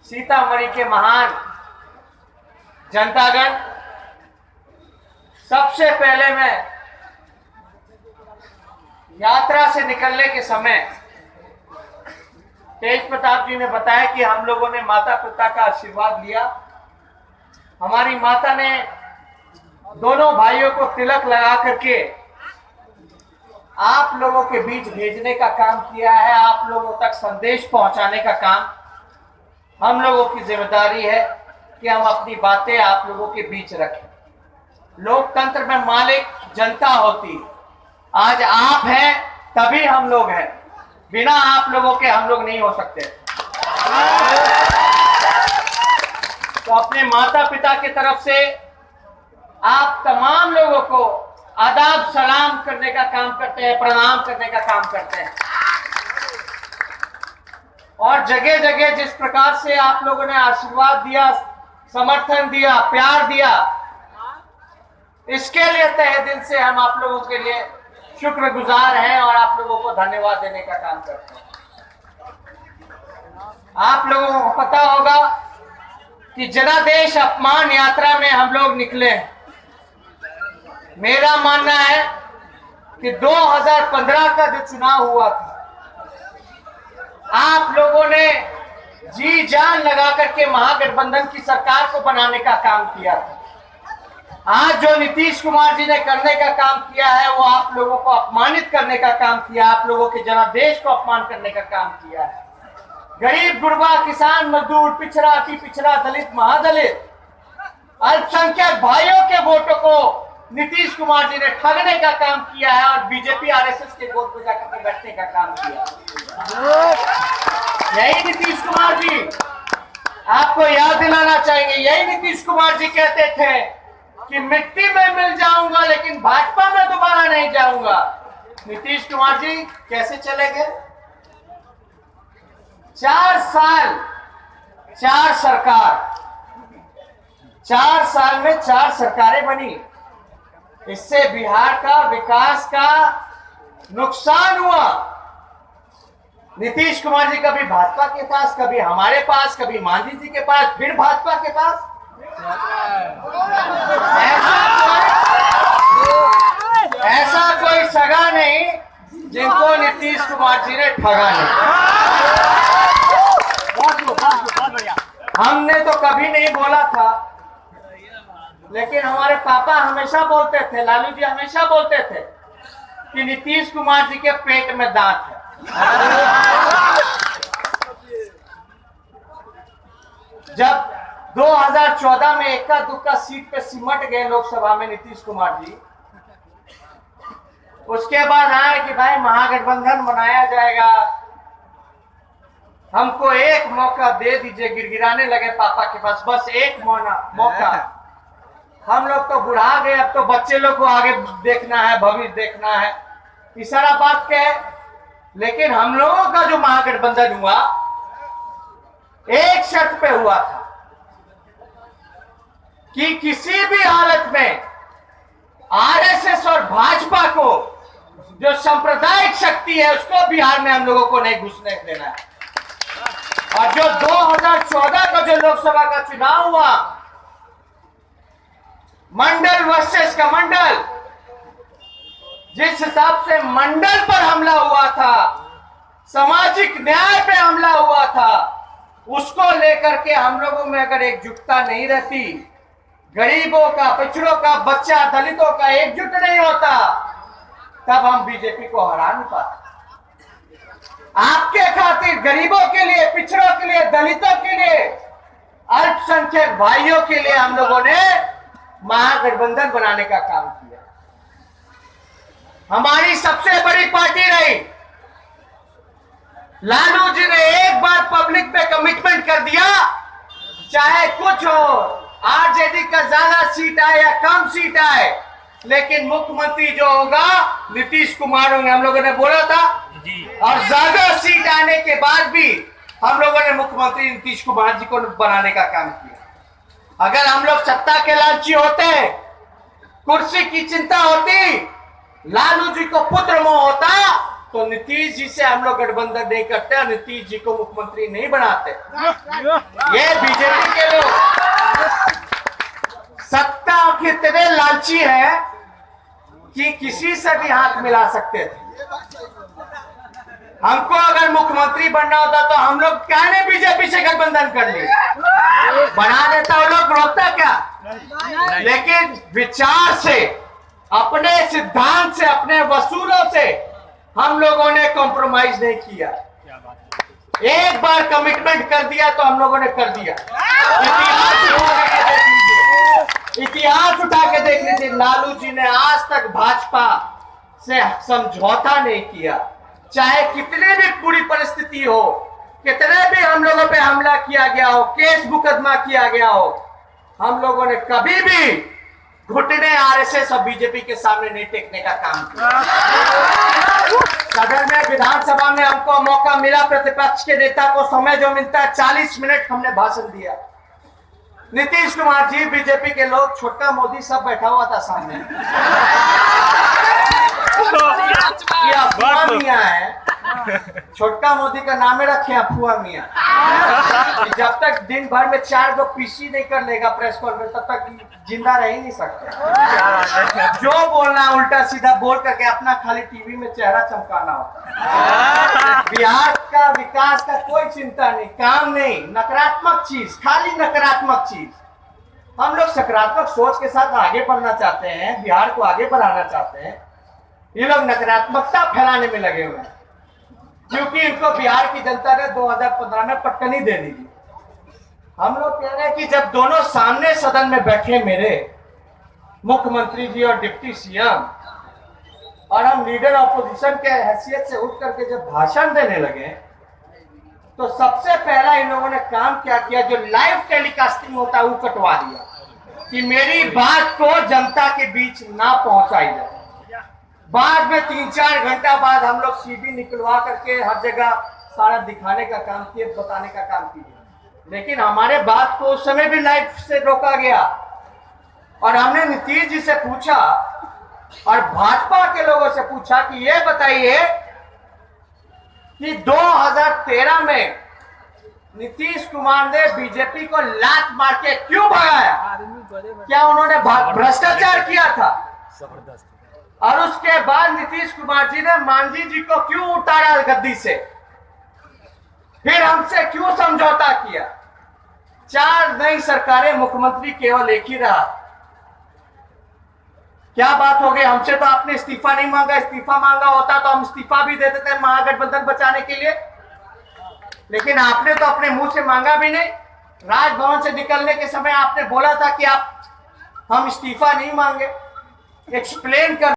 सीतामढ़ी के महान जनतागण, सबसे पहले मैं यात्रा से निकलने के समय तेज प्रताप जी ने बताया कि हम लोगों ने माता पिता का आशीर्वाद लिया। हमारी माता ने दोनों भाइयों को तिलक लगा करके आप लोगों के बीच भेजने का काम किया है। आप लोगों तक संदेश पहुंचाने का काम हम लोगों की जिम्मेदारी है कि हम अपनी बातें आप लोगों के बीच रखें। लोकतंत्र में मालिक जनता होती, आज आप हैं तभी हम लोग हैं, बिना आप लोगों के हम लोग नहीं हो सकते। तो अपने माता पिता की तरफ से आप तमाम लोगों को आदाब सलाम करने का काम करते हैं, प्रणाम करने का काम करते हैं। और जगह जगह जिस प्रकार से आप लोगों ने आशीर्वाद दिया, समर्थन दिया, प्यार दिया, इसके लिए तहे दिल से हम आप लोगों के लिए शुक्रगुजार हैं और आप लोगों को धन्यवाद देने का काम करते हैं। आप लोगों को पता होगा कि जनादेश अपमान यात्रा में हम लोग निकले। मेरा मानना है कि 2015 का जो चुनाव हुआ था, आप लोगों ने जी जान लगा करके महागठबंधन की सरकार को बनाने का काम किया था। आज जो नीतीश कुमार जी ने करने का काम किया है वो आप लोगों को अपमानित करने का काम किया, आप लोगों के जनादेश को अपमान करने का काम किया है। गरीब गुरबा, किसान, मजदूर, पिछड़ा, अति पिछड़ा, दलित, महादलित, अल्पसंख्यक भाइयों के वोटों को नीतीश कुमार जी ने ठगने का काम किया है और बीजेपी आरएसएस के वोट पे जाकर बैठने का काम किया। यही नीतीश कुमार जी, आपको याद दिलाना चाहिए, यही नीतीश कुमार जी कहते थे कि मिट्टी में मिल जाऊंगा लेकिन भाजपा में दोबारा नहीं जाऊंगा। नीतीश कुमार जी कैसे चले गए? 4 साल 4 सरकार, 4 साल में 4 सरकारें बनी। इससे बिहार का विकास का नुकसान हुआ। नीतीश कुमार जी कभी भाजपा के पास, कभी हमारे पास, कभी मांझी जी के पास, फिर भाजपा के पास। ऐसा कोई सगा नहीं जिनको नीतीश कुमार जी ने ठगा नहीं। हमने तो कभी नहीं बोला था, लेकिन हमारे पापा हमेशा बोलते थे, लालू जी हमेशा बोलते थे कि नीतीश कुमार जी के पेट में दांत है। जब 2014 में इक्का दुक्का सीट पे सिमट गए लोकसभा में नीतीश कुमार जी, उसके बाद आए कि भाई महागठबंधन बनाया जाएगा, हमको एक मौका दे दीजिए। गिड़गिड़ाने लगे पापा के पास, बस एक मौका। हम लोग तो बुढ़ा गए, अब तो बच्चे लोग को आगे देखना है, भविष्य देखना है, ये सारा बात क्या है। लेकिन हम लोगों का जो महागठबंधन हुआ, एक शर्त पे हुआ था कि किसी भी हालत में आरएसएस और भाजपा को, जो सांप्रदायिक शक्ति है, उसको बिहार में हम लोगों को नहीं घुसने देना है। और जो 2014 का जो लोकसभा का चुनाव हुआ, मंडल वर्सेस कमंडल, जिस हिसाब से मंडल पर हमला हुआ था, सामाजिक न्याय पे हमला हुआ था, उसको लेकर के हम लोगों में अगर एकजुटता नहीं रहती, गरीबों का, पिछड़ों का, बच्चा, दलितों का एकजुट नहीं होता, तब हम बीजेपी को हरा नहीं पाते। आपके खातिर, गरीबों के लिए, पिछड़ों के लिए, दलितों के लिए, अल्पसंख्यक भाइयों के लिए हम लोगों ने महागठबंधन बनाने का काम किया। हमारी सबसे बड़ी पार्टी रही। लालू जी ने एक बार पब्लिक पे कमिटमेंट कर दिया, चाहे कुछ हो, आरजेडी का ज्यादा सीट आए या कम सीट आए, लेकिन मुख्यमंत्री जो होगा नीतीश कुमार होंगे। हम लोगों ने बोला था और ज्यादा सीट आने के बाद भी हम लोगों ने मुख्यमंत्री नीतीश कुमार जी को बनाने का काम किया। अगर हम लोग सत्ता के लालची होते, कुर्सी की चिंता होती, लालू जी को पुत्र मोह होता, तो नीतीश जी से हम लोग गठबंधन नहीं करते, नीतीश जी को मुख्यमंत्री नहीं बनाते। ये बीजेपी के लोग सत्ता के इतने लालची है कि किसी से भी हाथ मिला सकते थे। हमको अगर मुख्यमंत्री बनना होता तो हम लोग क्या नहीं बीजेपी से गठबंधन कर लिए, बना देता वो लोग, रोकता क्या। लेकिन विचार से, अपने सिद्धांत से, अपने वसूलों से हम लोगों ने कॉम्प्रोमाइज नहीं किया। एक बार कमिटमेंट कर दिया तो हम लोगों ने कर दिया। इतिहास उठा के देख लीजिए, लालू जी ने आज तक भाजपा से समझौता नहीं किया। चाहे कितनी भी बुरी परिस्थिति हो, कितने भी हम लोगों पे हमला किया गया हो, केस मुकदमा किया गया हो, हम लोगों ने कभी भी घुटने आरएसएस और बीजेपी के सामने नहीं टेकने का काम किया। सदन में, विधानसभा में हमको मौका मिला, प्रतिपक्ष के नेता को समय जो मिलता है 40 मिनट हमने भाषण दिया। नीतीश कुमार जी, बीजेपी के लोग, छोटा मोदी सब बैठा हुआ था सामने। ये अफवाह मियां है, छोटका मोदी का नाम ही रखे अफवाह मियां। जब तक दिन भर में 4 गो पीसी नहीं कर लेगा प्रेस कॉन्फ्रेंस, तब तक जिंदा रह ही नहीं सकते। जो बोलना उल्टा सीधा बोल करके अपना खाली टीवी में चेहरा चमकाना होता। बिहार का विकास का कोई चिंता नहीं, काम नहीं, नकारात्मक चीज, खाली नकारात्मक चीज। हम लोग सकारात्मक सोच के साथ आगे बढ़ना चाहते हैं, बिहार को आगे बढ़ाना चाहते हैं। ये लोग नकारात्मकता फैलाने में लगे हुए हैं, क्योंकि इनको बिहार की जनता ने 2015 में पटकनी दे दी थी। हम लोग कह रहे हैं कि जब दोनों सामने सदन में बैठे, मेरे मुख्यमंत्री जी और डिप्टी सीएम, और हम लीडर ऑपोजिशन के हैसियत से उठ करके जब भाषण देने लगे, तो सबसे पहला इन लोगों ने काम क्या किया, जो लाइव टेलीकास्टिंग होता है वो कटवा दिया कि मेरी बात को जनता के बीच ना पहुंचाई जाए। बाद में 3-4 घंटा बाद हम लोग सीडी निकलवा करके हर जगह सारा दिखाने का काम किए, बताने का काम किए, लेकिन हमारे बात को उस समय भी लाइव से रोका गया। और हमने नीतीश जी से पूछा और भाजपा के लोगों से पूछा कि ये बताइए कि 2013 में नीतीश कुमार ने बीजेपी को लात मार के क्यों भगाया? क्या उन्होंने भ्रष्टाचार किया था? और उसके बाद नीतीश कुमार जी ने मांझी जी को क्यों उतारा गद्दी से? फिर हमसे क्यों समझौता किया? 4 नई सरकारें, मुख्यमंत्री केवल एक ही रहा। क्या बात हो गई? हमसे तो आपने इस्तीफा नहीं मांगा, इस्तीफा मांगा होता तो हम इस्तीफा भी दे देते महागठबंधन बचाने के लिए, लेकिन आपने तो अपने मुंह से मांगा भी नहीं। राजभवन से निकलने के समय आपने बोला था कि हम इस्तीफा नहीं मांगे। एक्सप्लेन कर